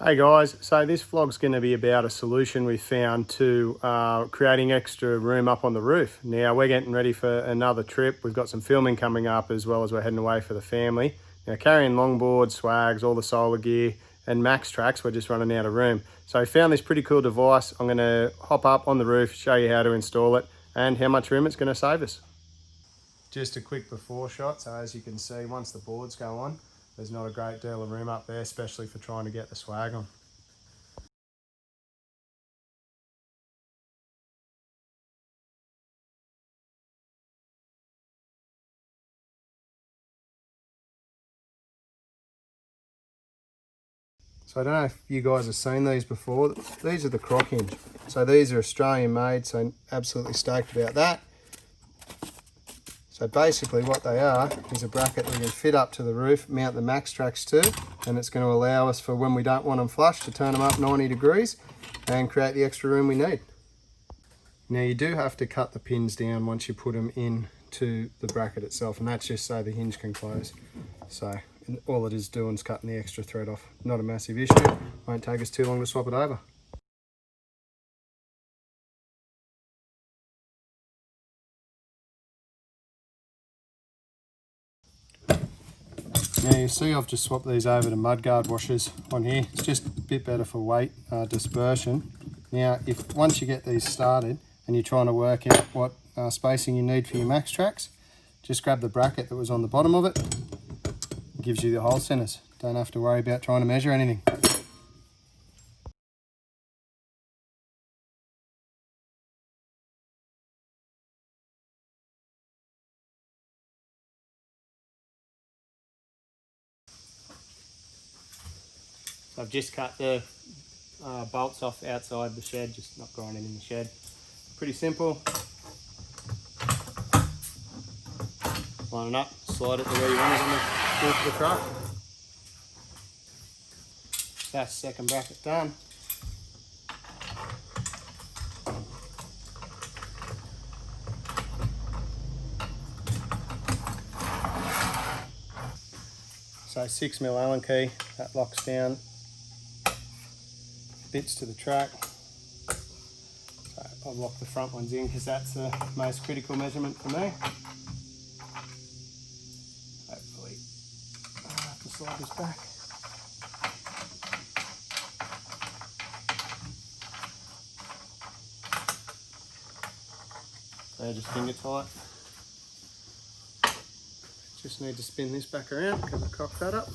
Hey guys, so this vlog's going to be about a solution we found to creating extra room up on the roof. Now we're getting ready for another trip. We've got some filming coming up as well as we're heading away for the family. Now carrying longboards, swags, all the solar gear and max tracks, we're just running out of room. So I found this pretty cool device. I'm going to hop up on the roof, show you how to install it and how much room it's going to save us. Just a quick before shot. So as you can see, once the boards go on, there's not a great deal of room up there, especially for trying to get the swag on. So I don't know if you guys have seen these before. These are the Croc Hinge. So these are Australian made, so absolutely stoked about that. So basically what they are is a bracket we can fit up to the roof, mount the max tracks to, and it's going to allow us for when we don't want them flush to turn them up 90 degrees and create the extra room we need. Now you do have to cut the pins down once you put them into the bracket itself, and that's just so the hinge can close. So all it is doing is cutting the extra thread off. Not a massive issue, won't take us too long to swap it over. Now you see I've just swapped these over to mudguard washers on here. It's just a bit better for weight dispersion. Now once you get these started and you're trying to work out what spacing you need for your max tracks, just grab the bracket that was on the bottom of it. It gives you the hole centers. Don't have to worry about trying to measure anything. So I've just cut the bolts off outside the shed, just not grinding in the shed. Pretty simple. Line it up, slide it to where you want it on the roof of the truck. That's the second bracket done. So 6mm Allen key, that locks down bits to the track. So I've locked the front ones in because that's the most critical measurement for me. Hopefully I'll have to slide this back. So just finger tight. Just need to spin this back around because I cocked that up.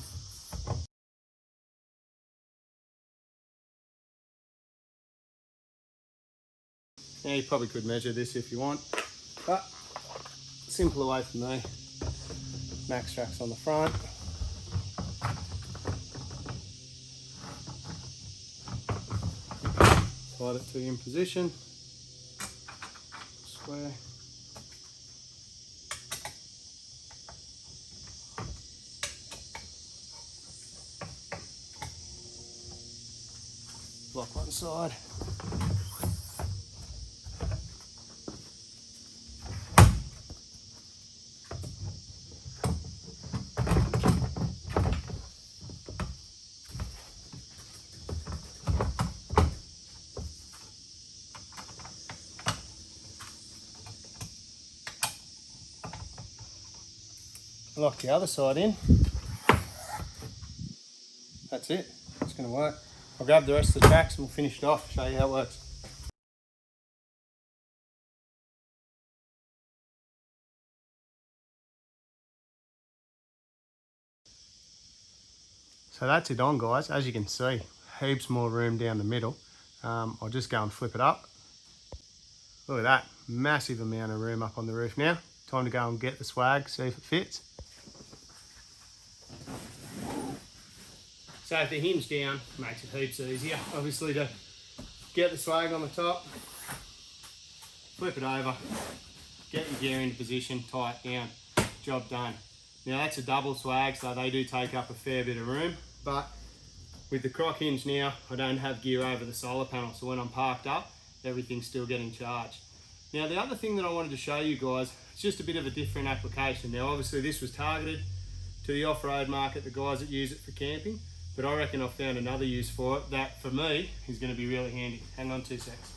Now you probably could measure this if you want, but simple away from me. Max tracks on the front. Slide it to in position. Square. Block one side. Lock the other side in. That's it. It's going to work. I'll grab the rest of the tracks and we'll finish it off, show you how it works. So that's it on, guys. As you can see, heaps more room down the middle. I'll just go and flip it up. Look at that, massive amount of room up on the roof now. Time to go and get the swag, see if it fits. So if the hinge down, makes it heaps easier, obviously, to get the swag on the top, flip it over, get your gear into position, tie it down, job done. Now that's a double swag, so they do take up a fair bit of room, but with the Croc Hinge now, I don't have gear over the solar panel, so when I'm parked up, everything's still getting charged. Now the other thing that I wanted to show you guys, it's just a bit of a different application. Now obviously this was targeted to the off-road market, the guys that use it for camping, but I reckon I've found another use for it that for me is going to be really handy. Hang on 2 seconds.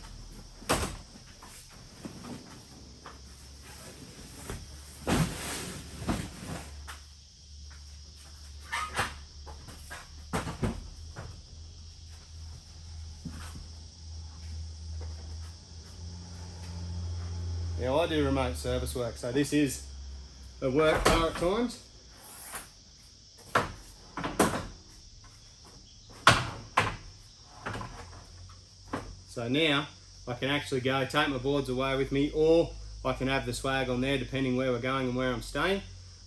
Now I do remote service work, so this is a work car at times. So now I can actually go take my boards away with me, or I can have the swag on there depending where we're going and where I'm staying.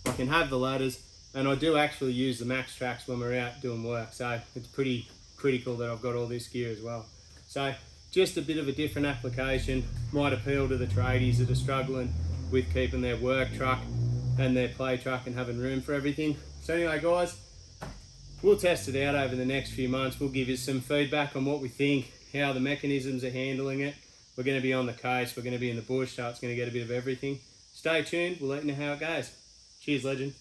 I can have the ladders, and I do actually use the max tracks when we're out doing work, so it's pretty critical that I've got all this gear as well. So just a bit of a different application, might appeal to the tradies that are struggling with keeping their work truck and their play truck and having room for everything. So anyway guys, we'll test it out over the next few months. We'll give you some feedback on what we think, how the mechanisms are handling it. We're going to be on the coast, we're going to be in the bush, so it's going to get a bit of everything. Stay tuned, we'll let you know how it goes. Cheers, legend.